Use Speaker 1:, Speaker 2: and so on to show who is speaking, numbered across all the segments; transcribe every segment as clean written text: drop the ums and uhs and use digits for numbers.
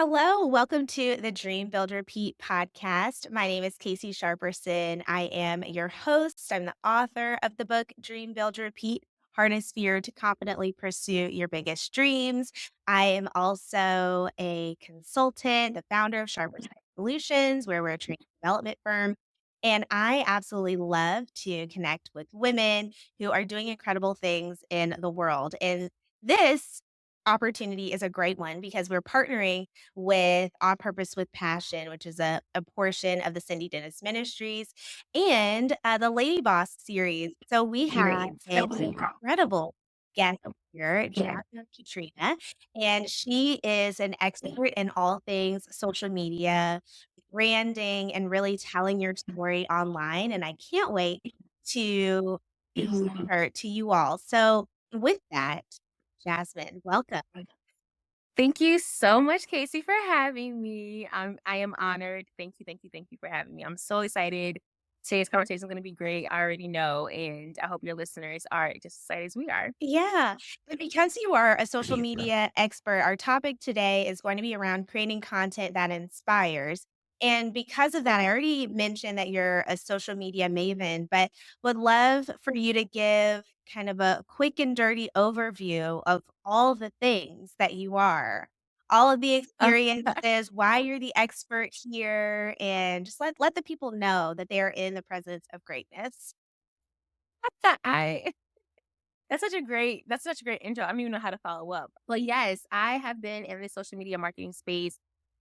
Speaker 1: Hello, welcome to the Dream Build Repeat podcast. My name is Casey Sharperson. I am your host. I'm the author of the book Dream Build Repeat: Harness Fear to Confidently Pursue Your Biggest Dreams. I am also a consultant, the founder of Sharperson Solutions, where we're a training development firm. And I absolutely love to connect with women who are doing incredible things in the world. And this opportunity is a great one because we're partnering with On Purpose with Passion, which is a portion of the Cindy Dennis Ministries and the Lady Boss series. So we have an incredible guest here, Jasmine Katrina, and she is an expert in all things social media, branding, and really telling your story online. And I can't wait to introduce her to you all. So with that, Jasmine, welcome.
Speaker 2: Thank you so much, Casey, for having me. I am honored. Thank you for having me. I'm so excited. Today's conversation is going to be great. I already know, and I hope your listeners are just as excited as we are.
Speaker 1: Yeah. And because you are a social media expert, our topic today is going to be around creating content that inspires. And because of that, I already mentioned that you're a social media maven, but would love for you to give kind of a quick and dirty overview of all the things that you are, all of the
Speaker 2: Uh,
Speaker 1: experiences, why you're the expert here, and just let the people know that they are in the presence of greatness.
Speaker 2: I that's such a great intro. I don't even know how to follow up. But yes, I have been in the social media marketing space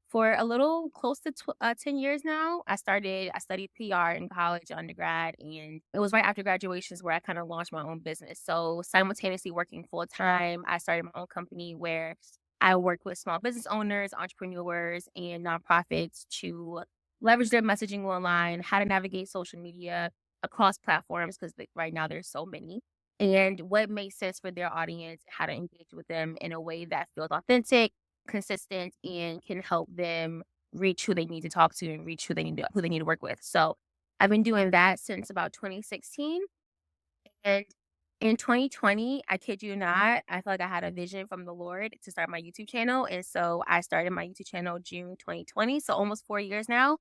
Speaker 2: for a little close to 10 years now. I studied PR in college, undergrad, and it was right after graduations where I kind of launched my own business. So simultaneously working full time, I started my own company where I work with small business owners, entrepreneurs, and nonprofits to leverage their messaging online, how to navigate social media across platforms because right now there's so many and what makes sense for their audience, how to engage with them in a way that feels authentic, consistent, and can help them reach who they need to talk to and reach who they need to work with. So I've been doing that since about 2016. And in 2020, I kid you not, I feel like I had a vision from the Lord to start my YouTube channel. And so I started my YouTube channel June 2020, so almost 4 years now.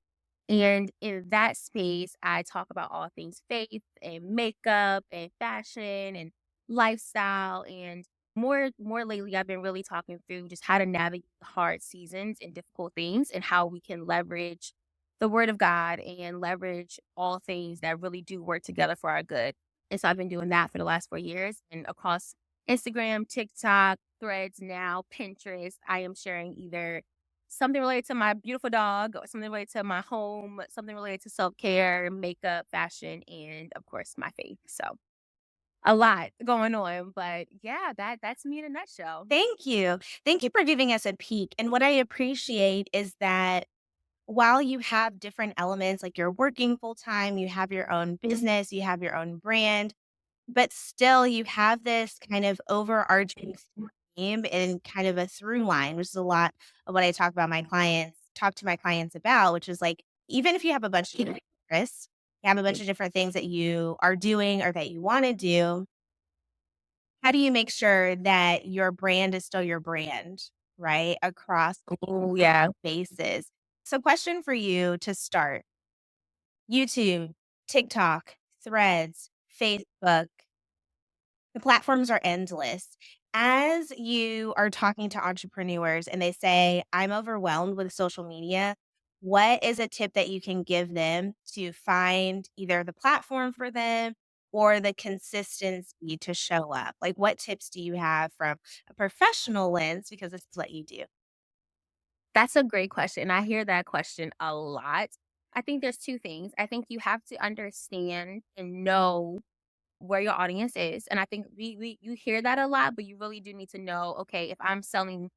Speaker 2: And in that space, I talk about all things faith and makeup and fashion and lifestyle. And more lately, I've been really talking through just how to navigate hard seasons and difficult things and how we can leverage the word of God and leverage all things that really do work together for our good. And so I've been doing that for the last 4 years and across Instagram, TikTok, Threads now, Pinterest, I am sharing either something related to my beautiful dog or something related to my home, something related to self-care, makeup, fashion, and of course my faith. So a lot going on, but yeah, that's me in a nutshell.
Speaker 1: Thank you. Thank you for giving us a peek. And what I appreciate is that while you have different elements, like you're working full time, you have your own business, you have your own brand, but still you have this kind of overarching theme and kind of a through line, which is a lot of what I talk to my clients about, which is like, even if you have a bunch of different interests, you have a bunch of different things that you are doing or that you want to do, how do you make sure that your brand is still your brand, right? Across
Speaker 2: Oh yeah.
Speaker 1: bases. So, question for you to start: YouTube, TikTok, Threads, Facebook, the platforms are endless. As you are talking to entrepreneurs and they say, I'm overwhelmed with social media, what is a tip that you can give them to find either the platform for them or the consistency to show up? Like, what tips do you have from a professional lens? Because this is what you do.
Speaker 2: That's a great question. I hear that question a lot. I think there's two things. I think you have to understand and know where your audience is. And I think we you hear that a lot, but you really do need to know, okay, if I'm selling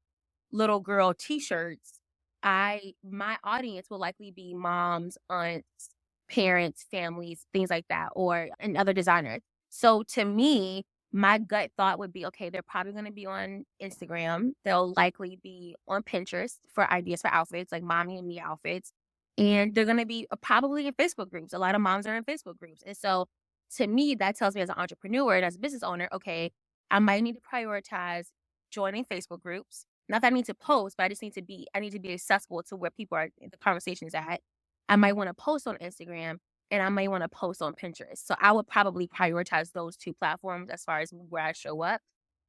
Speaker 2: little girl t-shirts, I my audience will likely be moms, aunts, parents, families, things like that, or and other designers. So to me, my gut thought would be, okay, they're probably going to be on Instagram. They'll likely be on Pinterest for ideas for outfits, like mommy and me outfits. And they're going to be probably in Facebook groups. A lot of moms are in Facebook groups. And so to me, that tells me as an entrepreneur and as a business owner, okay, I might need to prioritize joining Facebook groups, Not that I need to post, but I need to be accessible to where people are the conversation is at. I might want to post on Instagram and I might want to post on Pinterest. So I would probably prioritize those two platforms as far as where I show up.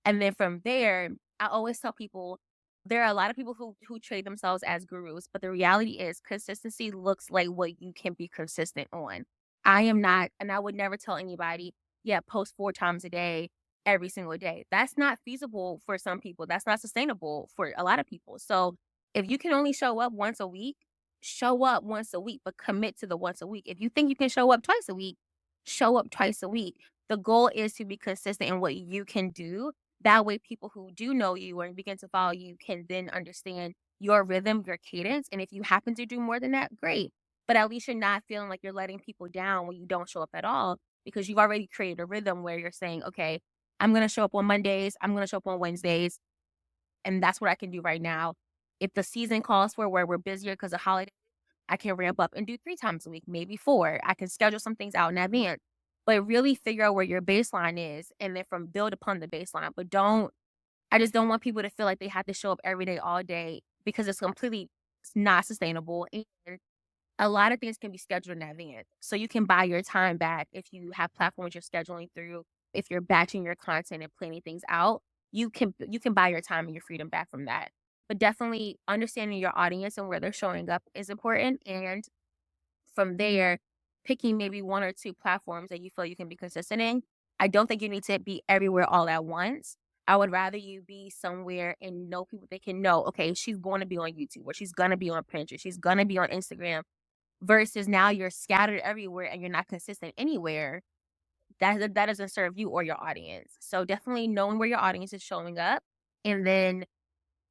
Speaker 2: And then from there, I always tell people there are a lot of people who trade themselves as gurus, but the reality is consistency looks like what you can be consistent on. I am not, and I would never tell anybody, yeah, post 4 times a day, every single day. That's not feasible for some people. That's not sustainable for a lot of people. So if you can only show up once a week, show up once a week, but commit to the once a week. If you think you can show up twice a week, show up twice a week. The goal is to be consistent in what you can do. That way, people who do know you or begin to follow you can then understand your rhythm, your cadence. And if you happen to do more than that, great. But at least you're not feeling like you're letting people down when you don't show up at all because you've already created a rhythm where you're saying, okay, I'm gonna show up on Mondays, I'm gonna show up on Wednesdays, and that's what I can do right now. If the season calls for where we're busier because of holidays, I can ramp up and do 3 times a week, maybe 4. I can schedule some things out in advance, but really figure out where your baseline is and then from build upon the baseline. But don't I just don't want people to feel like they have to show up every day, all day because it's not sustainable. And a lot of things can be scheduled in advance. So you can buy your time back if you have platforms you're scheduling through, if you're batching your content and planning things out, you can buy your time and your freedom back from that. But definitely understanding your audience and where they're showing up is important. And from there, picking maybe 1 or 2 platforms that you feel you can be consistent in. I don't think you need to be everywhere all at once. I would rather you be somewhere and know people they can know, okay, she's going to be on YouTube or she's going to be on Pinterest, she's going to be on Instagram versus now you're scattered everywhere and you're not consistent anywhere. That doesn't serve you or your audience. So definitely knowing where your audience is showing up and then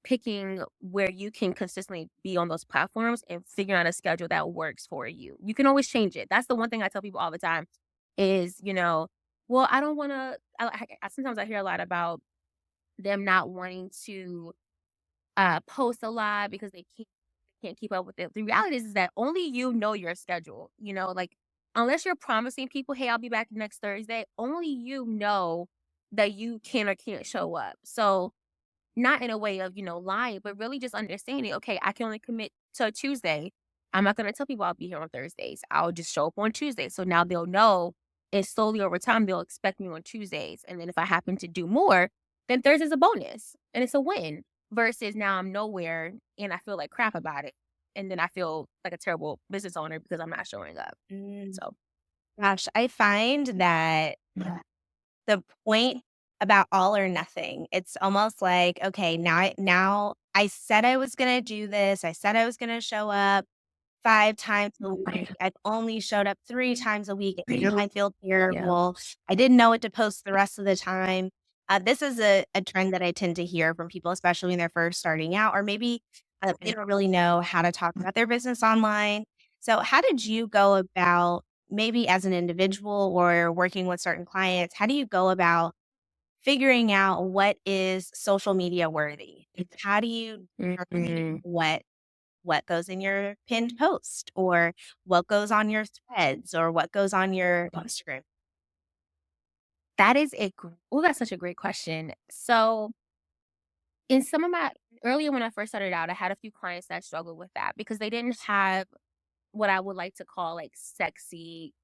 Speaker 2: picking where you can consistently be on those platforms and figuring out a schedule that works for you. You can always change it. That's the one thing I tell people all the time is, well, I don't want to sometimes I hear a lot about them not wanting to post a lot because they can't keep up with it. The reality is that only you know your schedule, like unless you're promising people, "Hey, I'll be back next Thursday," only you know that you can or can't show up. So, not in a way of, lying, but really just understanding, okay, I can only commit to a Tuesday. I'm not gonna tell people I'll be here on Thursdays. I'll just show up on Tuesdays. So now they'll know and slowly over time they'll expect me on Tuesdays. And then if I happen to do more, then Thursday's a bonus and it's a win. Versus now I'm nowhere and I feel like crap about it. And then I feel like a terrible business owner because I'm not showing up.
Speaker 1: Mm,
Speaker 2: So
Speaker 1: gosh, I find that the point about all or nothing, it's almost like, okay, now I said I was gonna do this. I said I was gonna show up 5 times a week. I've only showed up 3 times a week, and now I feel
Speaker 2: yeah.
Speaker 1: terrible. I didn't know what to post the rest of the time. This is a trend that I tend to hear from people, especially when they're first starting out, or maybe, they don't really know how to talk about their business online. So how did you go about maybe as an individual or working with certain clients, how do you go about figuring out what is social media worthy? How do you determine
Speaker 2: Mhm.
Speaker 1: what goes in your pinned post or what goes on your threads or what goes on your Instagram?
Speaker 2: That's such a great question. So in some of my earlier when I first started out, I had a few clients that struggled with that because they didn't have what I would like to call like sexy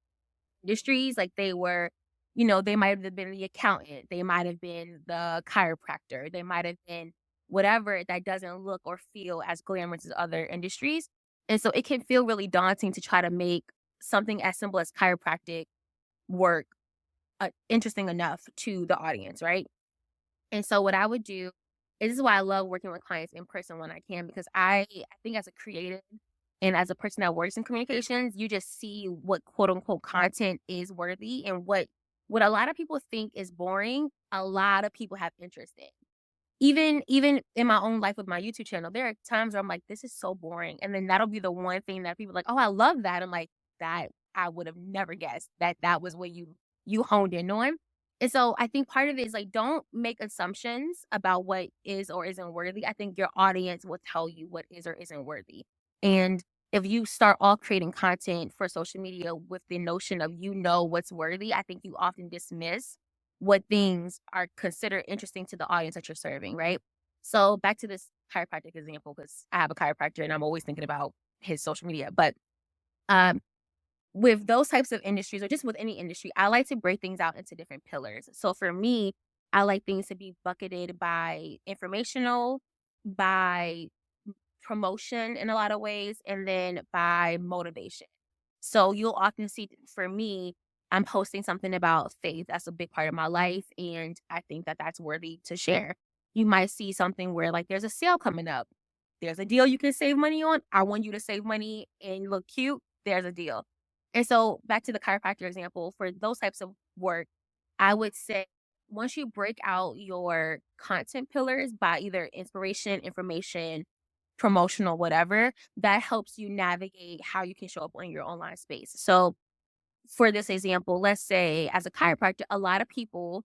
Speaker 2: industries. Like they might have been the accountant, they might have been the chiropractor, they might have been whatever that doesn't look or feel as glamorous as other industries. And so it can feel really daunting to try to make something as simple as chiropractic work interesting enough to the audience, right? And so what I would do this is why I love working with clients in person when I can because I think as a creative and as a person that works in communications, you just see what quote unquote content is worthy and what a lot of people think is boring, a lot of people have interest in. Even in my own life with my YouTube channel, there are times where I'm like, "This is so boring," and then that'll be the one thing that people are like, "Oh, I love that." I'm like, "That I would have never guessed that was what you honed in on." And so I think part of it is like, don't make assumptions about what is or isn't worthy. I think your audience will tell you what is or isn't worthy. And if you start all creating content for social media with the notion of what's worthy, I think you often dismiss what things are considered interesting to the audience that you're serving, right? So back to this chiropractic example because I have a chiropractor and I'm always thinking about his social media. But um, with those types of industries or just with any industry, I like to break things out into different pillars. So for me, I like things to be bucketed by informational, by promotion in a lot of ways, and then by motivation. So you'll often see for me, I'm posting something about faith. That's a big part of my life. And I think that that's worthy to share. You might see something where, like, there's a sale coming up. There's a deal you can save money on. I want you to save money and look cute. There's a deal. And so, back to the chiropractor example, for those types of work, I would say once you break out your content pillars by either inspiration, information, promotional, whatever, that helps you navigate how you can show up on your online space. So, for this example, let's say as a chiropractor, a lot of people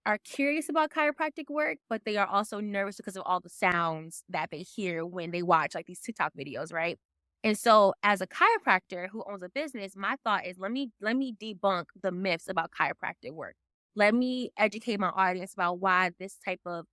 Speaker 2: are curious about chiropractic work, but they are also nervous because of all the sounds that they hear when they watch like these TikTok videos, right? And so as a chiropractor who owns a business, my thought is let me debunk the myths about chiropractic work. Let me educate my audience about why this type of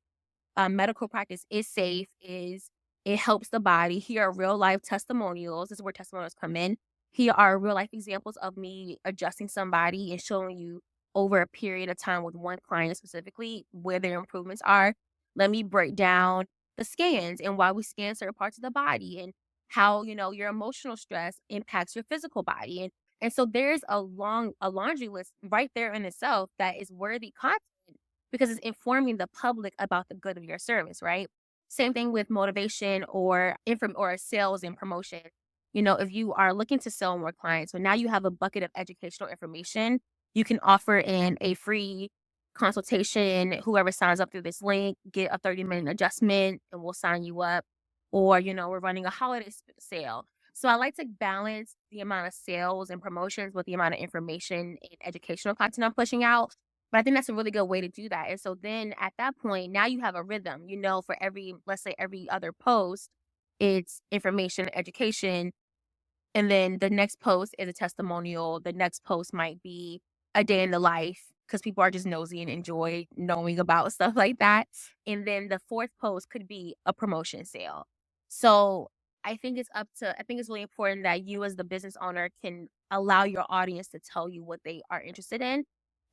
Speaker 2: medical practice is safe, is it helps the body. Here are real life testimonials. This is where testimonials come in. Here are real life examples of me adjusting somebody and showing you over a period of time with one client specifically where their improvements are. Let me break down the scans and why we scan certain parts of the body and how, your emotional stress impacts your physical body. And so there's a laundry list right there in itself that is worthy content because it's informing the public about the good of your service, right? Same thing with motivation or or sales and promotion. If you are looking to sell more clients, so now you have a bucket of educational information, you can offer in a free consultation. Whoever signs up through this link, get a 30-minute adjustment and we'll sign you up. Or, we're running a holiday sale. So I like to balance the amount of sales and promotions with the amount of information and educational content I'm pushing out, but I think that's a really good way to do that. And so then at that point, now you have a rhythm, for let's say every other post, it's information, education. And then the next post is a testimonial. The next post might be a day in the life because people are just nosy and enjoy knowing about stuff like that. And then the fourth post could be a promotion sale. So I think it's really important that you as the business owner can allow your audience to tell you what they are interested in.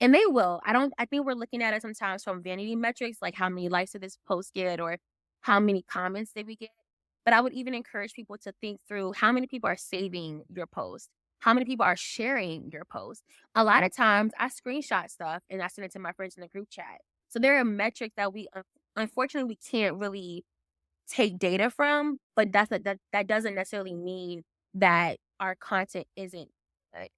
Speaker 2: And they will. I think we're looking at it sometimes from vanity metrics, like how many likes did this post get or how many comments did we get. But I would even encourage people to think through how many people are saving your post, how many people are sharing your post. A lot of times I screenshot stuff and I send it to my friends in the group chat. So there are metrics that unfortunately we can't really take data from, but that doesn't necessarily mean that our content isn't good. It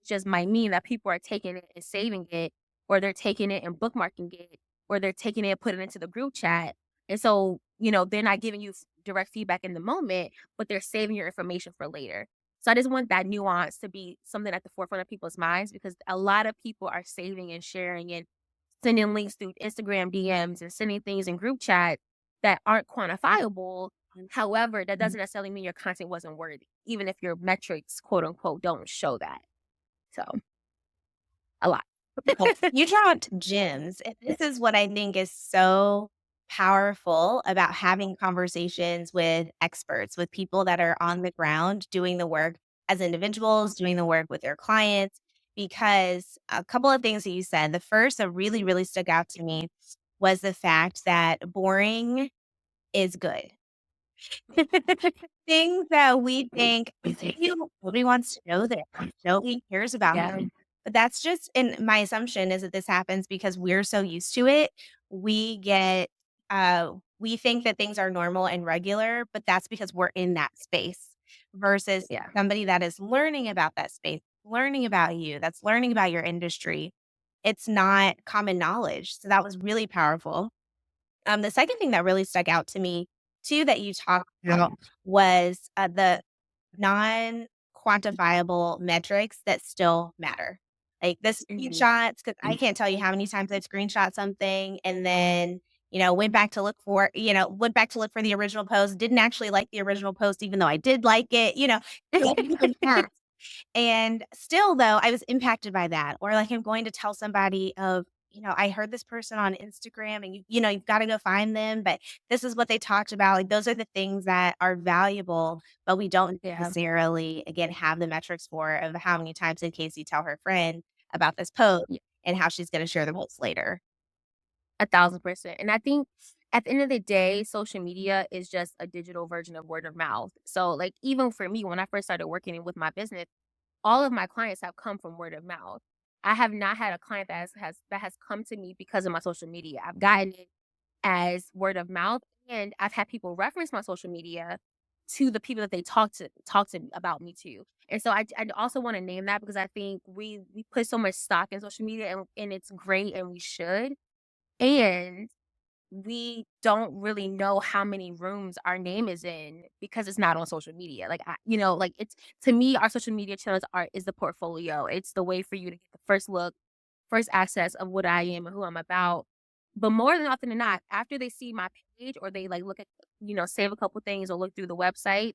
Speaker 2: just might mean that people are taking it and saving it, or they're taking it and bookmarking it, or they're taking it and putting it into the group chat. And so, they're not giving you direct feedback in the moment, but they're saving your information for later. So I just want that nuance to be something at the forefront of people's minds because a lot of people are saving and sharing and sending links through Instagram DMs and sending things in group chat that aren't quantifiable. However, that doesn't necessarily mean your content wasn't worthy, even if your metrics, quote unquote, don't show that. So a lot.
Speaker 1: Well, you dropped gems, and this is what I think is so powerful about having conversations with experts, with people that are on the ground doing the work as individuals, doing the work with their clients, because a couple of things that you said. The first that really, really stuck out to me was the fact that boring is good. Things that we think, nobody wants to know that, nobody cares about
Speaker 2: Yeah.
Speaker 1: them. But that's just and my assumption is that this happens because we're so used to it. We get, we think that things are normal and regular, but that's because we're in that space versus
Speaker 2: Yeah.
Speaker 1: somebody that is learning about that space, learning about you, that's learning about your industry. It's not common knowledge. So that was really powerful. The second thing that really stuck out to me too that you talked about was, the non-quantifiable metrics that still matter. Like the
Speaker 2: Mhm.
Speaker 1: screenshots, because I can't tell you how many times I've screenshot something and then, went back to look for the original post, didn't actually like the original post even though I did like it, and still though, I was impacted by that, or like I'm going to tell somebody of, I heard this person on Instagram and you've got to go find them, but this is what they talked about. Like those are the things that are valuable, but we don't
Speaker 2: Yeah.
Speaker 1: necessarily, again, have the metrics for of how many times did Casey tell her friend about this post
Speaker 2: Yeah.
Speaker 1: and how she's going to share the post later.
Speaker 2: 1,000%. And I think at the end of the day, social media is just a digital version of word of mouth. So, like, even for me, when I first started working with my business, all of my clients have come from word of mouth. I have not had a client that has come to me because of my social media. I've gotten it as word of mouth, and I've had people reference my social media to the people that they talk to about me to. And so I also want to name that because I think we put so much stock in social media, and it's great and we should. And we don't really know how many rooms our name is in because it's not on social media. Like like it's to me, our social media channels are is the portfolio. It's the way for you to get the first look, first access of what I am and who I'm about. But more than often than not, after they see my page or they like look at, save a couple things or look through the website,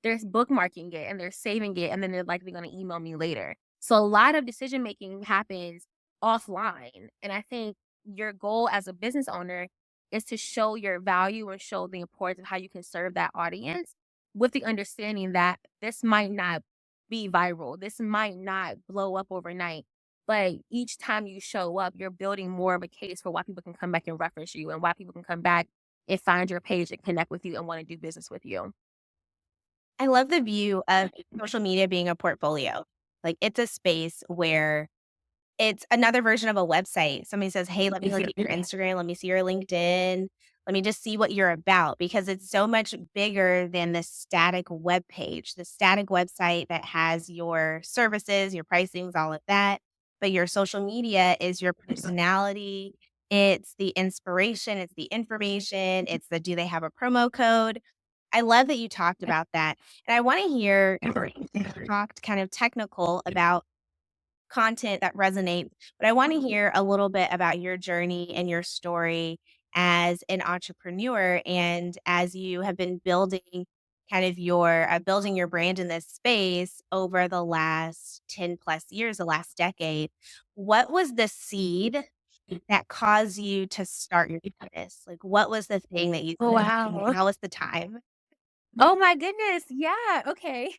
Speaker 2: they're bookmarking it and they're saving it, and then they're likely gonna email me later. So a lot of decision making happens offline, and I think your goal as a business owner is to show your value and show the importance of how you can serve that audience with the understanding that this might not be viral, this might not blow up overnight, but each time you show up, you're building more of a case for why people can come back and reference you and why people can come back and find your page and connect with you and wanna do business with you.
Speaker 1: I love the view of social media being a portfolio. Like it's a space where it's another version of a website. Somebody says, "Hey, let me look at your Instagram, let me see your LinkedIn, let me just see what you're about," because it's so much bigger than the static web page, the static website that has your services, your pricings, all of that. But your social media is your personality, it's the inspiration, it's the information, it's the do they have a promo code? I love that you talked about that. And I want to hear talked kind of technical about content that resonates, but I wanna hear a little bit about your journey and your story as an entrepreneur and as you have been building kind of building your brand in this space over the last 10 plus years, the last decade. What was the seed that caused you to start your business? Like, what was the thing that you
Speaker 2: Oh,
Speaker 1: said,
Speaker 2: wow.
Speaker 1: "Now is the time"?
Speaker 2: Oh my goodness. Yeah. Okay.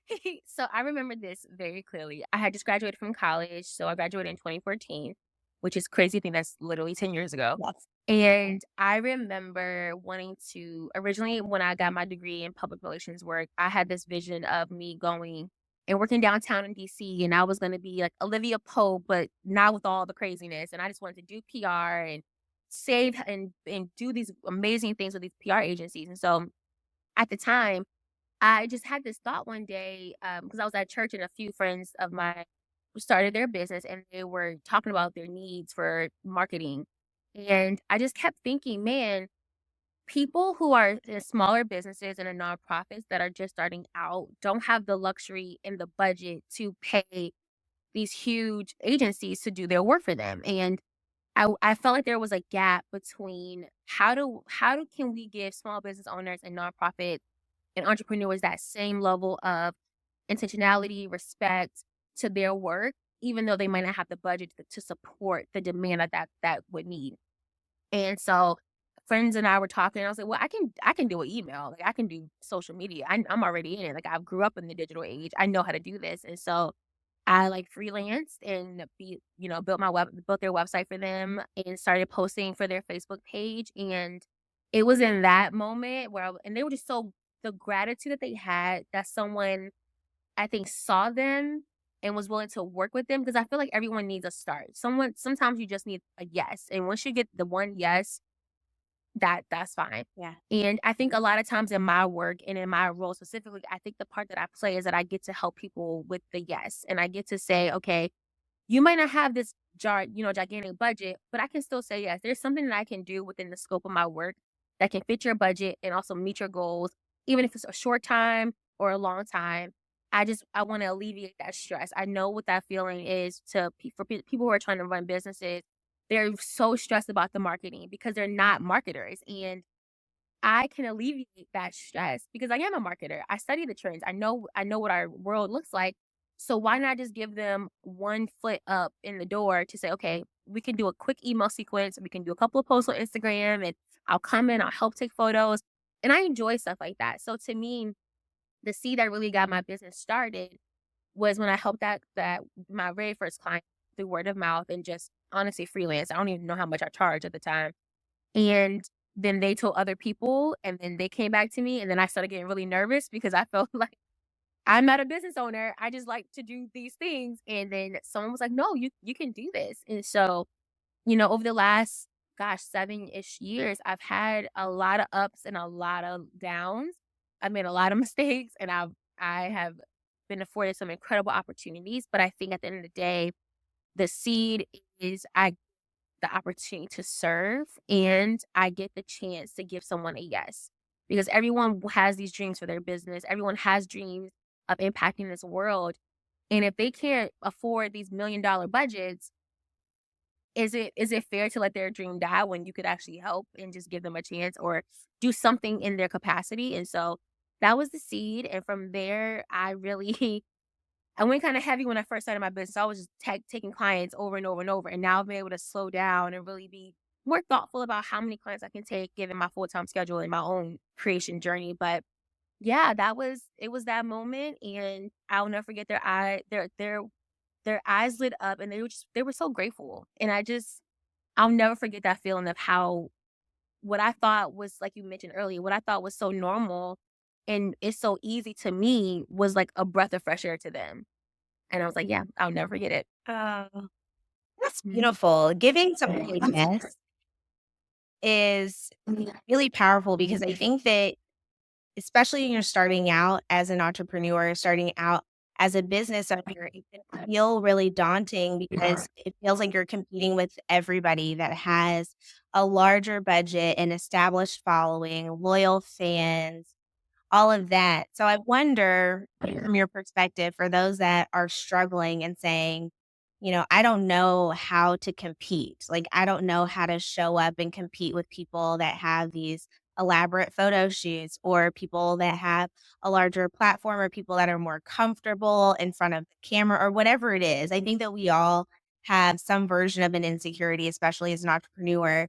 Speaker 2: So I remember this very clearly. I had just graduated from college. So I graduated in 2014, which is crazy. I think that's literally 10 years ago.
Speaker 1: Yes.
Speaker 2: And I remember wanting to, originally, when I got my degree in public relations work, I had this vision of me going and working downtown in DC. And I was going to be like Olivia Pope, but not with all the craziness. And I just wanted to do PR and save and do these amazing things with these PR agencies. And so at the time, I just had this thought one day, because I was at church and a few friends of mine started their business and they were talking about their needs for marketing. And I just kept thinking, man, people who are in smaller businesses and in nonprofits that are just starting out don't have the luxury and the budget to pay these huge agencies to do their work for them. And I felt like there was a gap between how do can we give small business owners and nonprofit and entrepreneurs that same level of intentionality, respect to their work, even though they might not have the budget to support the demand that would need. And so friends and I were talking, and I was like, "Well, I can do an email. Like I can do social media. I'm already in it. Like I grew up in the digital age. I know how to do this." And so I like freelanced and built their website for them and started posting for their Facebook page. And it was in that moment where and they were just so the gratitude that they had that someone I think saw them and was willing to work with them because I feel like everyone needs a start. Sometimes you just need a yes. And once you get the one yes, that's fine.
Speaker 1: Yeah.
Speaker 2: And I think a lot of times in my work and in my role specifically, I think the part that I play is that I get to help people with the yes. And I get to say, okay, you might not have this gigantic budget, but I can still say yes. There's something that I can do within the scope of my work that can fit your budget and also meet your goals, even if it's a short time or a long time. I want to alleviate that stress. I know what that feeling is for people who are trying to run businesses. They're so stressed about the marketing because they're not marketers, and I can alleviate that stress because I am a marketer. I study the trends. I know what our world looks like, So why not just give them one foot up in the door to say, okay, we can do a quick email sequence, we can do a couple of posts on Instagram, and I'll come in, I'll help take photos. And I enjoy stuff like that. So to me, the seed that really got my business started was when I helped that my very first client through word of mouth and just honestly freelance. I don't even know how much I charged at the time. And then they told other people, and then they came back to me, and then I started getting really nervous because I felt like I'm not a business owner. I just like to do these things. And then someone was like, "No, you can do this." And so, over the last, gosh, 7-ish years, I've had a lot of ups and a lot of downs. I've made a lot of mistakes, and I have been afforded some incredible opportunities. But I think at the end of the day, the seed is I the opportunity to serve, and I get the chance to give someone a yes. Because everyone has these dreams for their business. Everyone has dreams of impacting this world. And if they can't afford these $1,000,000 budgets, is it fair to let their dream die when you could actually help and just give them a chance or do something in their capacity? And so that was the seed. And from there, I really I went kinda heavy when I first started my business. I was just taking clients over and over and over, and now I've been able to slow down and really be more thoughtful about how many clients I can take given my full-time schedule and my own creation journey. But yeah, it was that moment, and I'll never forget their eyes lit up, and they were so grateful. And I'll never forget that feeling of how what I thought was, like you mentioned earlier, what I thought was so normal and it's so easy to me was like a breath of fresh air to them. And I was like, "Yeah, I'll never forget it."
Speaker 1: Oh, that's
Speaker 2: Mhm.
Speaker 1: beautiful. Giving somebody a yes is really powerful because I think that especially when you're starting out as an entrepreneur, starting out as a business owner, it can feel really daunting because it feels like you're competing with everybody that has a larger budget, an established following, loyal fans, all of that. So I wonder, from your perspective, for those that are struggling and saying, I don't know how to compete. Like, I don't know how to show up and compete with people that have these elaborate photo shoots or people that have a larger platform or people that are more comfortable in front of the camera or whatever it is. I think that we all have some version of an insecurity, especially as an entrepreneur,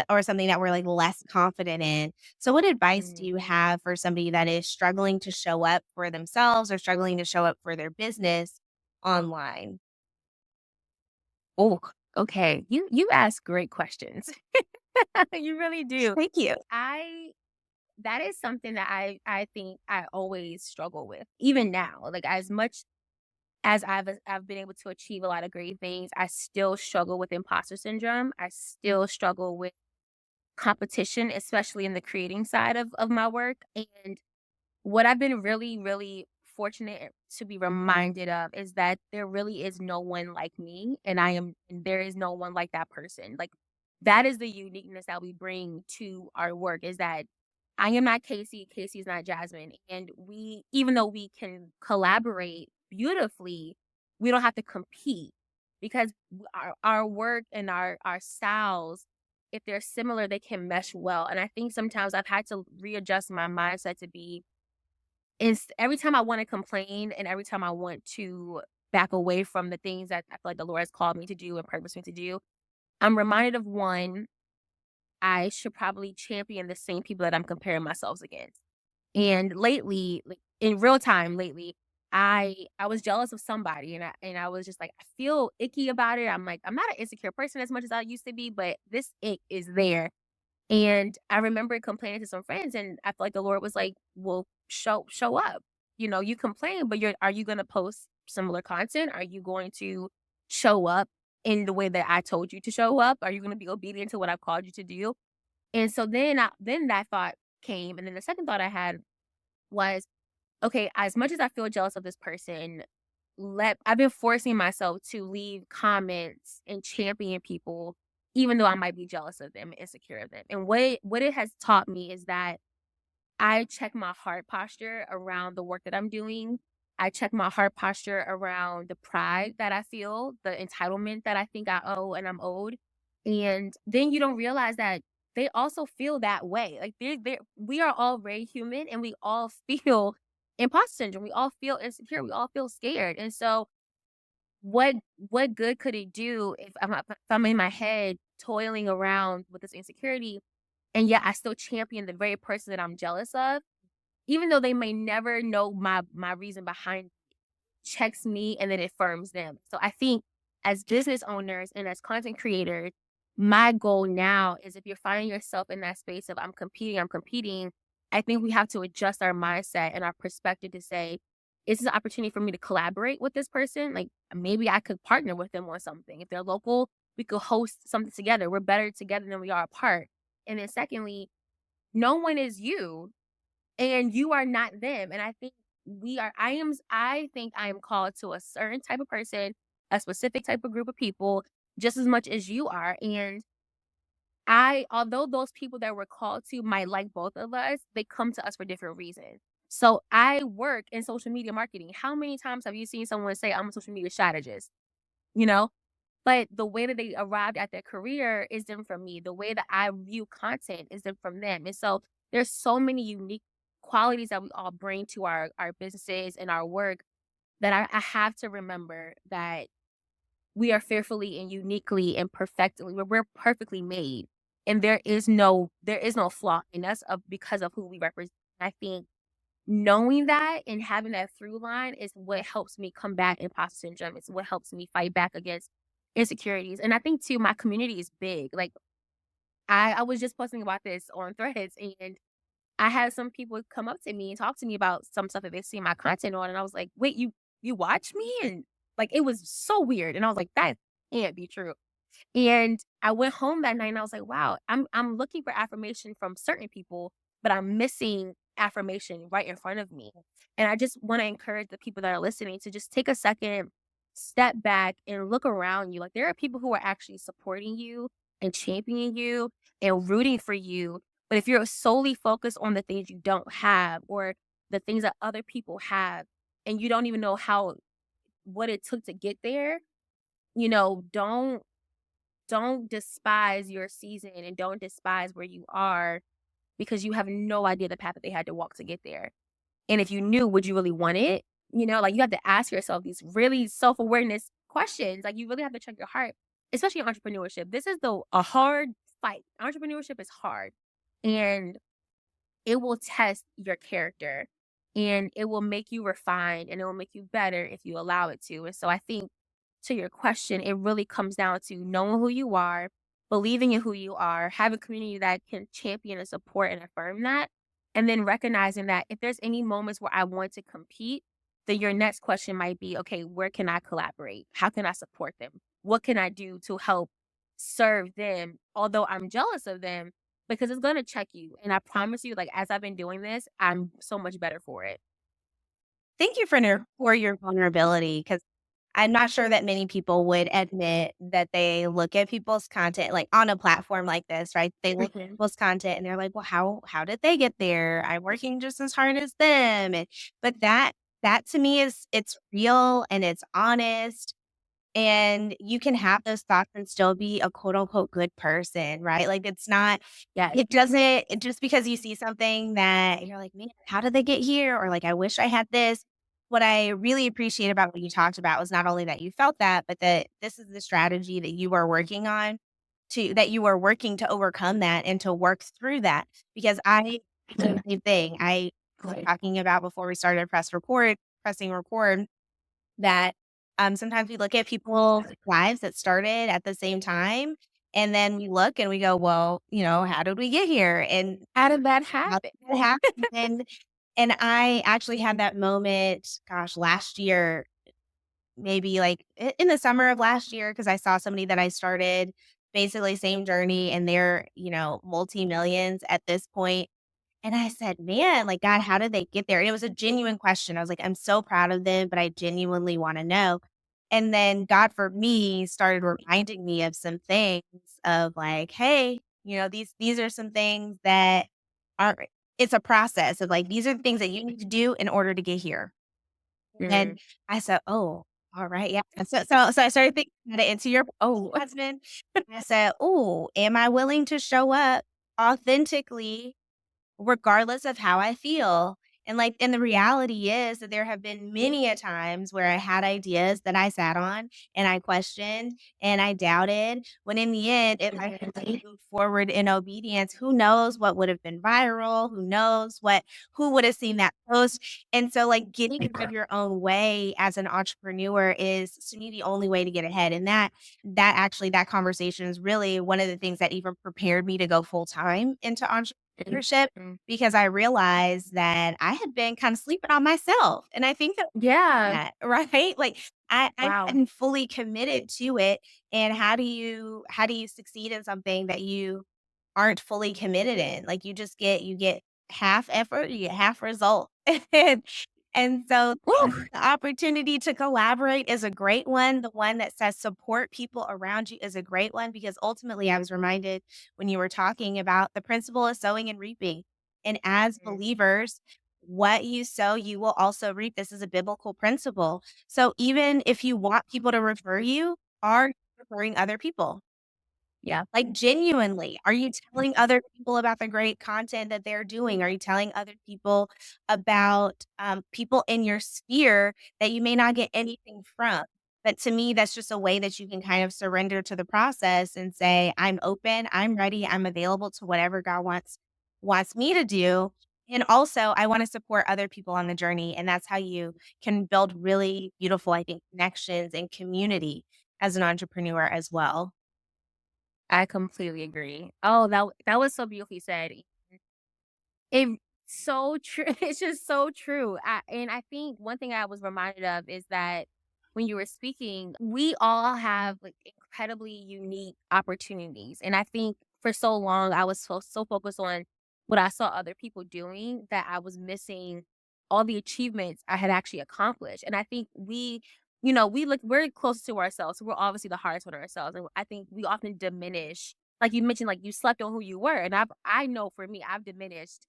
Speaker 1: or something that we're like less confident in. So, what advice do
Speaker 2: Mm.
Speaker 1: you have for somebody that is struggling to show up for themselves or struggling to show up for their business online?
Speaker 2: Oh, okay. You ask great questions. You really do.
Speaker 1: Thank you.
Speaker 2: I That is something that I think I always struggle with, even now. Like, as much as I've been able to achieve a lot of great things, I still struggle with imposter syndrome. I still struggle with competition, especially in the creating side of my work. And what I've been really, really fortunate to be reminded of is that there really is no one like me, and there is no one like that person. Like, that is the uniqueness that we bring to our work is that I am not Casey, Casey is not Jasmine. And even though we can collaborate beautifully, we don't have to compete because our work and our styles, if they're similar, they can mesh well. And I think sometimes I've had to readjust my mindset to be is every time I wanna complain and every time I want to back away from the things that I feel like the Lord has called me to do and purposed me to do, I'm reminded of, 1, I should probably champion the same people that I'm comparing myself against. And lately, like, in real time lately, I was jealous of somebody, and I was just like, I feel icky about it. I'm like, I'm not an insecure person as much as I used to be, but this ick is there. And I remember complaining to some friends, and I feel like the Lord was like, "Well, show up. You complain, but are you gonna post similar content? Are you going to show up in the way that I told you to show up? Are you gonna be obedient to what I've called you to do?" And so then that thought came, and then the second thought I had was, okay, as much as I feel jealous of this person, let I've been forcing myself to leave comments and champion people, even though I might be jealous of them and insecure of them. And what it has taught me is that I check my heart posture around the work that I'm doing. I check my heart posture around the pride that I feel, the entitlement that I think I owe and I'm owed. And then you don't realize that they also feel that way. Like we are all very human and we all feel imposter syndrome. We all feel insecure. We all feel scared. And so what good could it do if I'm in my head toiling around with this insecurity, and yet I still champion the very person that I'm jealous of, even though they may never know my reason behind checks me and then it affirms them. So I think as business owners and as content creators, my goal now is if you're finding yourself in that space of I'm competing, I think we have to adjust our mindset and our perspective to say, is this an opportunity for me to collaborate with this person? Like maybe I could partner with them on something. If they're local, we could host something together. We're better together than we are apart. And then secondly, no one is you and you are not them. And I think I think I am called to a certain type of person, a specific type of group of people, just as much as you are. And although those people that we're called to might like both of us, they come to us for different reasons. So I work in social media marketing. How many times have you seen someone say, I'm a social media strategist? You know, but the way that they arrived at their career is different from me. The way that I view content is different from them. And so there's so many unique qualities that we all bring to our businesses and our work that I have to remember that we are fearfully and uniquely and perfectly we're perfectly made. And there is no flaw in us because of who we represent. I think knowing that and having that through line is what helps me combat imposter syndrome. It's what helps me fight back against insecurities. And I think too, my community is big. Like I was just posting about this on threads and I had some people come up to me and talk to me about some stuff that they see my content on. And I was like, wait, you watch me? And like it was so weird. And I was like, that can't be true. And I went home that night and I was like, wow, I'm looking for affirmation from certain people, but I'm missing affirmation right in front of me. And I just want to encourage the people that are listening to just take a second, step back and look around you. Like there are people who are actually supporting you and championing you and rooting for you. But if you're solely focused on the things you don't have or the things that other people have, and you don't even know what it took to get there, don't despise your season and don't despise where you are because you have no idea the path that they had to walk to get there. And if you knew, would you really want it? Like you have to ask yourself these really self-awareness questions. Like you really have to check your heart, especially in entrepreneurship. This is a hard fight. Entrepreneurship is hard and it will test your character and it will make you refined and it will make you better if you allow it to. And so I think to your question, it really comes down to knowing who you are, believing in who you are, having a community that can champion and support and affirm that, and then recognizing that if there's any moments where I want to compete, then your next question might be, okay, where can I collaborate? How can I support them? What can I do to help serve them? Although I'm jealous of them, because it's going to check you. And I promise you, like, as I've been doing this, I'm so much better for it.
Speaker 1: Thank you for your vulnerability because I'm not sure that many people would admit that they look at people's content, like, on a platform like this, right? They look at
Speaker 2: Mhm.
Speaker 1: people's content and they're like, "Well, how did they get there? I'm working just as hard as them." But that to me is it's real and it's honest, and you can have those thoughts and still be a quote unquote good person, right? Like it's not
Speaker 2: Yes.
Speaker 1: it doesn't it just because you see something that you're like, "Man, how did they get here?" Or like, "I wish I had this." What I really appreciate about what you talked about was not only that you felt that, but that this is the strategy that you are working on that you are working to overcome that and to work through that. Because I do the same thing. I was talking about before we started pressing record that, sometimes we look at people's lives that started at the same time, and then we look and we go, "Well, how did we get here?" And
Speaker 2: How did that
Speaker 1: how
Speaker 2: happen?
Speaker 1: did that happen? And I actually had that moment, gosh, last year, maybe, like, in the summer of last year, because I saw somebody that I started basically same journey, and they're, multi-millions at this point, and I said, "Man, like, God, how did they get there?" And it was a genuine question. I was like, "I'm so proud of them, but I genuinely wanna know." And then God, for me, started reminding me of some things of like, "Hey, these are some things that aren't." It's a process of, like, these are the things that you need to do in order to get here. And
Speaker 2: Mm.
Speaker 1: I said, "Oh, alright, yeah." And so I started thinking about it, and to your
Speaker 2: Oh,
Speaker 1: husband, I said, "Oh, am I willing to show up authentically regardless of how I feel?" And the reality is that there have been many a times where I had ideas that I sat on and I questioned and I doubted, when in the end, if I had moved forward in obedience, who knows what would have been viral? Who would have seen that post? And so, like, getting out of your own way as an entrepreneur is, to me, the only way to get ahead. And that conversation is really one of the things that even prepared me to go full time into entrepreneurship,
Speaker 2: Mm.
Speaker 1: because I realized that I had been kind of sleeping on myself. And I think
Speaker 2: Yeah.
Speaker 1: that, right? Like, I
Speaker 2: Wow.
Speaker 1: hadn't fully committed to it. And how do you succeed in something that you aren't fully committed in? Like, you get half effort, you get half result. And so
Speaker 2: Woo!
Speaker 1: the opportunity to collaborate is a great one. The one that says support people around you is a great one, because ultimately I was reminded when you were talking about the principle of sowing and reaping. And as
Speaker 2: Mm.
Speaker 1: believers, what you sow, you will also reap. This is a biblical principle. So even if you want people to refer you, are you referring other people?
Speaker 2: Yeah.
Speaker 1: Like, genuinely, are you telling other people about the great content that they're doing? Are you telling other people about, people in your sphere that you may not get anything from? But to me, that's just a way that you can kind of surrender to the process and say, "I'm open, I'm ready, I'm available to whatever God wants me to do." And also, I wanna support other people on the journey, and that's how you can build really beautiful, I think, connections and community as an entrepreneur as well.
Speaker 2: I completely agree. Oh, that was so beautifully said. It so true. It's just so true. I think one thing I was reminded of is that when you were speaking, we all have like incredibly unique opportunities. And I think for so long I was so focused on what I saw other people doing that I was missing all the achievements I had actually accomplished. And I think we're close to ourselves. So we're obviously the hardest on ourselves. And I think we often diminish, like you mentioned, like you slept on who you were. And I know for me, I've diminished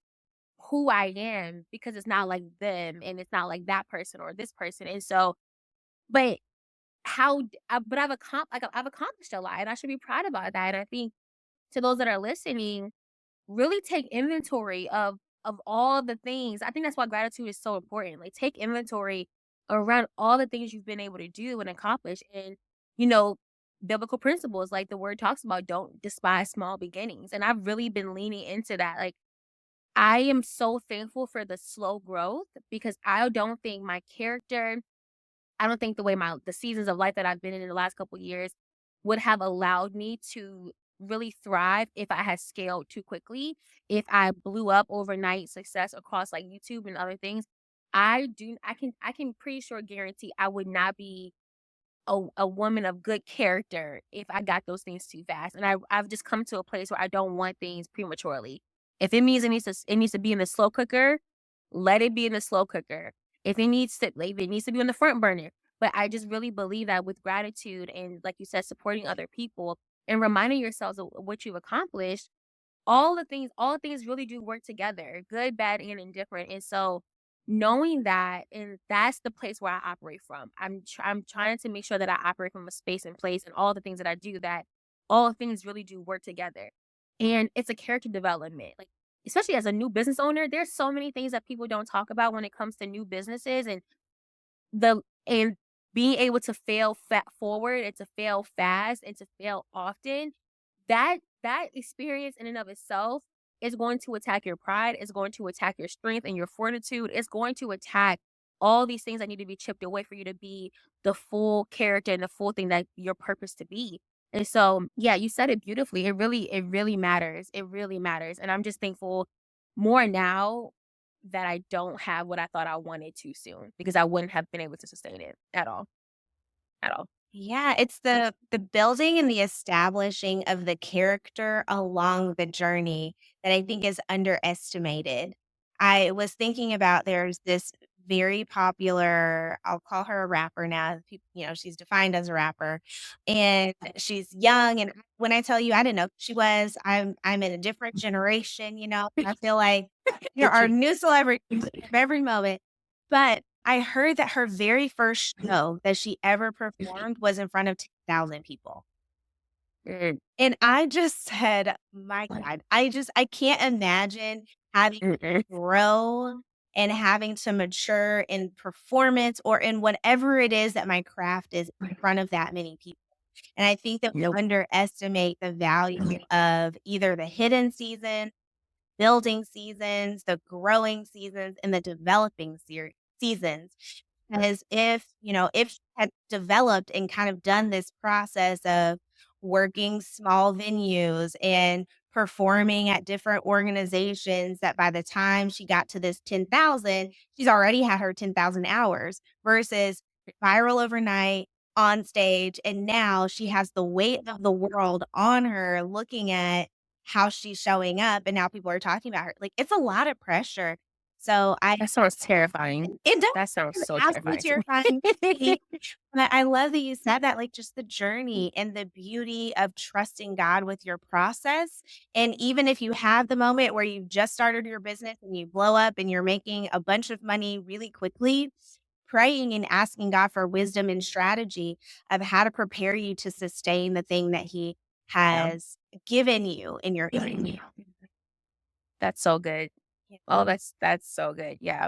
Speaker 2: who I am because it's not like them and it's not like that person or this person. And so, but but I've accomplished a lot and I should be proud about that. And I think to those that are listening, really take inventory of all the things. I think that's why gratitude is so important. Like take inventory around all the things you've been able to do and accomplish. And, you know, biblical principles like the word talks about, don't despise small beginnings. And I've really been leaning into that. Like I am so thankful for the slow growth because I don't think my character, I don't think the seasons of life that I've been in the last couple years would have allowed me to really thrive if I had scaled too quickly. If I blew up overnight success across like YouTube and other things, I can pretty sure guarantee I would not be a woman of good character if I got those things too fast. And I've just come to a place where I don't want things prematurely. If it means it needs to be in the slow cooker, let it be in the slow cooker. If it needs to be on the front burner. But I just really believe that with gratitude and like you said, supporting other people and reminding yourselves of what you've accomplished, all the things really do work together, good, bad, and indifferent. And so knowing that, and that's the place where I operate from. I'm trying to make sure that I operate from a space and place and all the things that I do, that all things really do work together. And it's a character development. Like especially as a new business owner, there's so many things that people don't talk about when it comes to new businesses and being able to fail forward and to fail fast and to fail often, that experience in and of itself is going to attack your pride, is going to attack your strength and your fortitude, it's going to attack all these things that need to be chipped away for you to be the full character and the full thing that your purpose to be. And so, yeah, you said it beautifully. It really matters. It really matters. And I'm just thankful more now that I don't have what I thought I wanted too soon because I wouldn't have been able to sustain it at all, at all.
Speaker 1: Yeah, it's the building and the establishing of the character along the journey that I think is underestimated. I was thinking about, there's this very popular, I'll call her a rapper now. She's defined as a rapper, and she's young. And when I tell you, I didn't know who she was. I'm in a different generation. I feel like there
Speaker 2: Get
Speaker 1: are
Speaker 2: you.
Speaker 1: new celebrities of every moment. But I heard that her very first show that she ever performed was in front of 10,000 people.
Speaker 2: Mm,
Speaker 1: And I just said, "My God." I can't imagine having
Speaker 2: mm-mm.
Speaker 1: to grow. and having to mature in performance or in whatever it is that my craft is in front of that many people. And I think that we
Speaker 2: Nope.
Speaker 1: underestimate the value of either the hidden season, building seasons, the growing seasons, and the developing seasons. Because if she had developed and kind of done this process of working small venues and performing at different organizations, that by the time she got to this 10,000, she's already had her 10,000 hours versus viral overnight on stage. And now she has the weight of the world on her looking at how she's showing up. And now people are talking about her. Like, it's a lot of pressure. So
Speaker 2: That sounds terrifying.
Speaker 1: it
Speaker 2: That sounds
Speaker 1: does,
Speaker 2: so
Speaker 1: absolutely
Speaker 2: terrifying to
Speaker 1: terrifying to
Speaker 2: me.
Speaker 1: me, but I love that you said that, like, just the journey and the beauty of trusting God with your process, and even if you have the moment where you just started your business and you blow up and you're making a bunch of money really quickly, praying and asking God for wisdom and strategy of how to prepare you to sustain the thing that He
Speaker 2: Yeah.
Speaker 1: has given you in your
Speaker 2: That's so good.
Speaker 1: Yeah.
Speaker 2: Oh, that's so good. Yeah.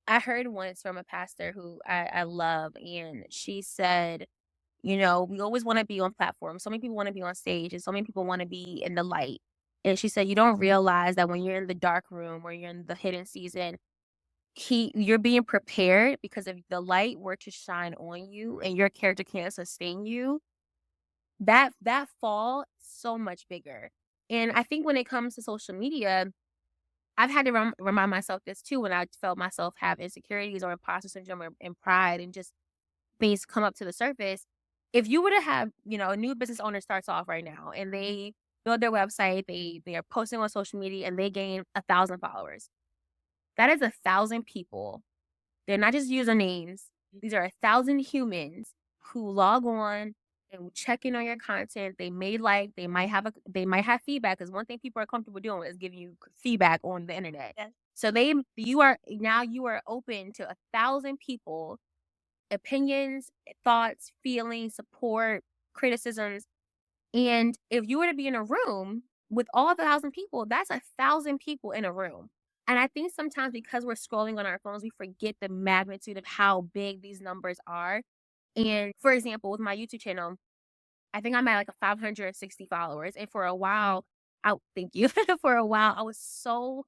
Speaker 2: I heard once from a pastor who I love, and she said, we always want to be on platforms. So many people want to be on stage, and so many people want to be in the light. And she said, you don't realize that when you're in the dark room or you're in the hidden season, you're being prepared because if the light were to shine on you and your character can't sustain you, that fall so much bigger. And I think when it comes to social media, I've had to remind myself this too when I felt myself have insecurities or imposter syndrome and pride and just things come up to the surface. If you were to have, a new business owner starts off right now and they build their website, they are posting on social media and they gain 1,000 followers. That is 1,000 people. They're not just usernames. These are 1,000 humans who log on and check in on your content. They might have feedback because one thing people are comfortable doing is giving you feedback on the internet.
Speaker 1: Yes.
Speaker 2: So you are open to 1,000 people, opinions, thoughts, feelings, support, criticisms. And if you were to be in a room with all the 1,000 people, that's 1,000 people in a room. And I think sometimes because we're scrolling on our phones, we forget the magnitude of how big these numbers are. And for example, with my YouTube channel, I think I'm at like a 560 followers. And for a while, thank you. For a while, I was so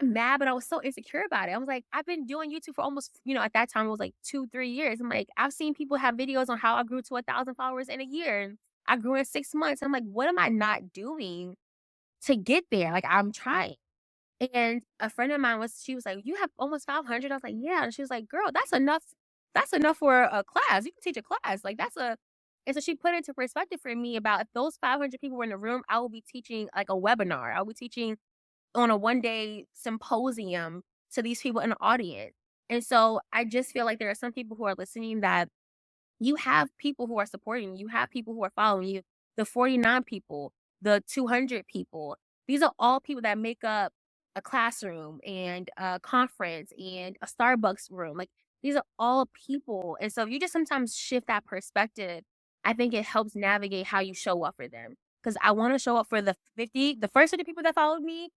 Speaker 2: mad, but I was so insecure about it. I was like, I've been doing YouTube for almost, at that time it was like 2, 3 years. I'm like, I've seen people have videos on how I grew to 1,000 followers in a year. And I grew in 6 months. I'm like, what am I not doing to get there? Like I'm trying. And a friend of mine she was like, you have almost 500. I was like, yeah. And she was like, girl, that's enough. That's enough for a class. You can teach a class. Like and so she put into perspective for me about if those 500 people were in the room, I will be teaching like a webinar. I will be teaching on a one-day symposium to these people in the audience. And so I just feel like there are some people who are listening that you have people who are supporting you. You have people who are following you. The 49 people, the 200 people. These are all people that make up a classroom and a conference and a Starbucks room. Like these are all people. And so if you just sometimes shift that perspective, I think it helps navigate how you show up for them. Because I want to show up for the first 50 people that followed me.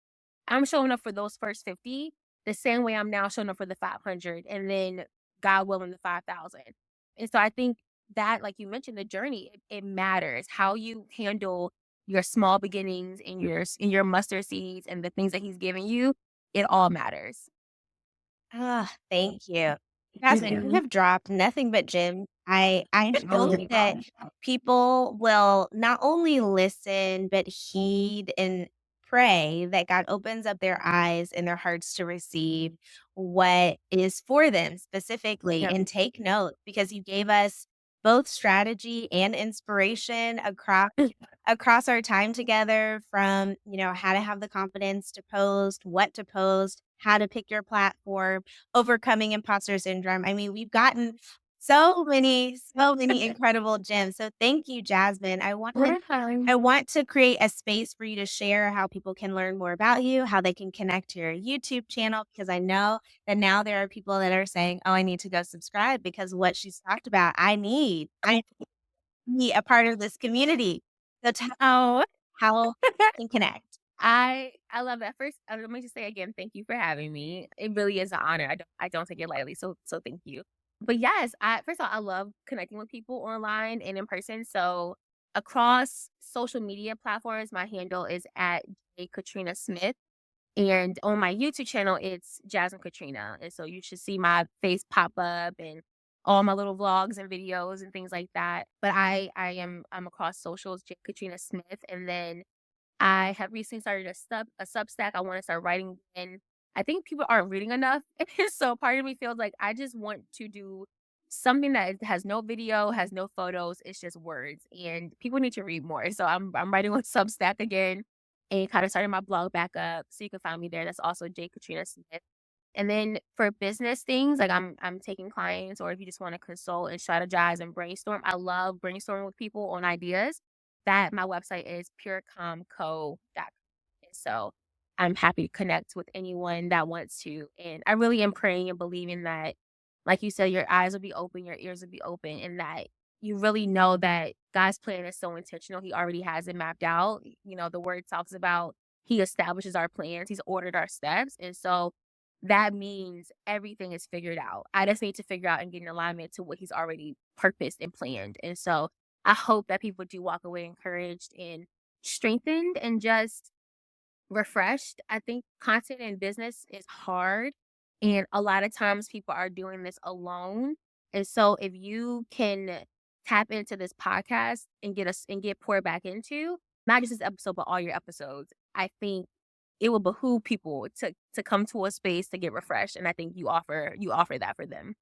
Speaker 2: I'm showing up for those first 50 the same way I'm now showing up for the 500 and then God willing the 5,000. And so I think that, like you mentioned, the journey, it matters how you handle your small beginnings and your mustard seeds and the things that he's giving you. It all matters.
Speaker 1: Ah, thank you. Jasmine, you have dropped nothing but gems. I hope that people will not only listen, but heed and pray that God opens up their eyes and their hearts to receive what is for them specifically
Speaker 2: Yep.
Speaker 1: and take note because you gave us both strategy and inspiration across our time together from, how to have the confidence to post, what to post, how to pick your platform, overcoming imposter syndrome. I mean, we've gotten so many incredible gems. So thank you, Jasmine.
Speaker 2: Yeah.
Speaker 1: I want to create a space for you to share how people can learn more about you, how they can connect to your YouTube channel, because I know that now there are people that are saying, oh, I need to go subscribe because what she's talked about, I be a part of this community. So tell how we can connect.
Speaker 2: I love that. First, let me just say again, thank you for having me. It really is an honor. I don't take it lightly. So thank you. But yes, I first of all, I love connecting with people online and in person. So across social media platforms, my handle is at Katrina Smith. And on my YouTube channel, it's Jasmine Katrina. And so you should see my face pop up and all my little vlogs and videos and things like that. But I'm across socials, Katrina Smith, and then I have recently started a Substack. I wanna start writing, and I think people aren't reading enough. So part of me feels like I just want to do something that has no video, has no photos, it's just words, and people need to read more. So I'm writing on Substack again and kinda starting my blog back up, so you can find me there. That's also J. Katrina Smith. And then for business things, like I'm taking clients or if you just wanna consult and strategize and brainstorm, I love brainstorming with people on ideas. That my website is purecomco.com. And so I'm happy to connect with anyone that wants to. And I really am praying and believing that, like you said, your eyes will be open, your ears will be open, and that you really know that God's plan is so intentional. He already has it mapped out. You know, the word talks about He establishes our plans, He's ordered our steps. And so that means everything is figured out. I just need to figure out and get in alignment to what He's already purposed and planned. And so I hope that people do walk away encouraged and strengthened and just refreshed. I think content in business is hard, and a lot of times people are doing this alone. And so if you can tap into this podcast and get poured back into, not just this episode, but all your episodes, I think it will behoove people to come to a space to get refreshed. And I think you offer that for them.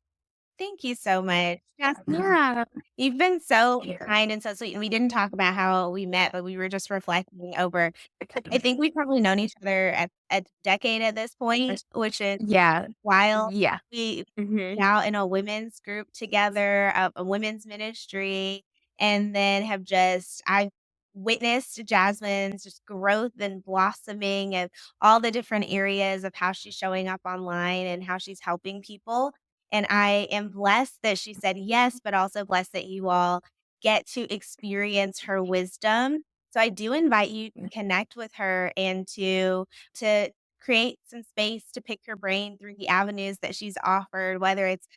Speaker 1: Thank you so much. Yes,
Speaker 2: Yeah.
Speaker 1: you've been so kind and so sweet. And we didn't talk about how we met, but we were just reflecting over. I think we've probably known each other at a decade at this point, which is
Speaker 2: Yeah.
Speaker 1: wild.
Speaker 2: Yeah.
Speaker 1: We
Speaker 2: Mhm.
Speaker 1: out in a women's group together, a women's ministry, and then have just I've witnessed Jasmine's just growth and blossoming of all the different areas of how she's showing up online and how she's helping people. And I am blessed that she said yes, but also blessed that you all get to experience her wisdom. So I do invite you to connect with her and to create some space to pick her brain through the avenues that she's offered, whether it's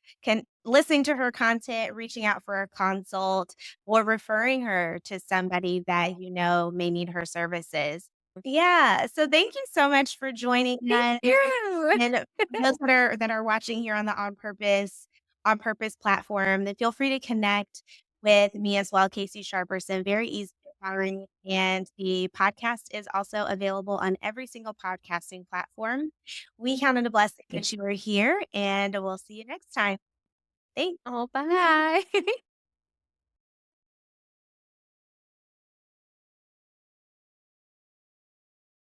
Speaker 1: listening to her content, reaching out for a consult, or referring her to somebody that you know may need her services. Yeah, so thank you so much for joining
Speaker 2: Thank
Speaker 1: us.
Speaker 2: you.
Speaker 1: And for those that are watching here on the On Purpose platform, then feel free to connect with me as well, Casey Sharperson. Very easy, empowering, and the podcast is also available on every single podcasting platform. We count it a blessing that you were here, and we'll see you next time. Thanks.
Speaker 2: Oh, bye.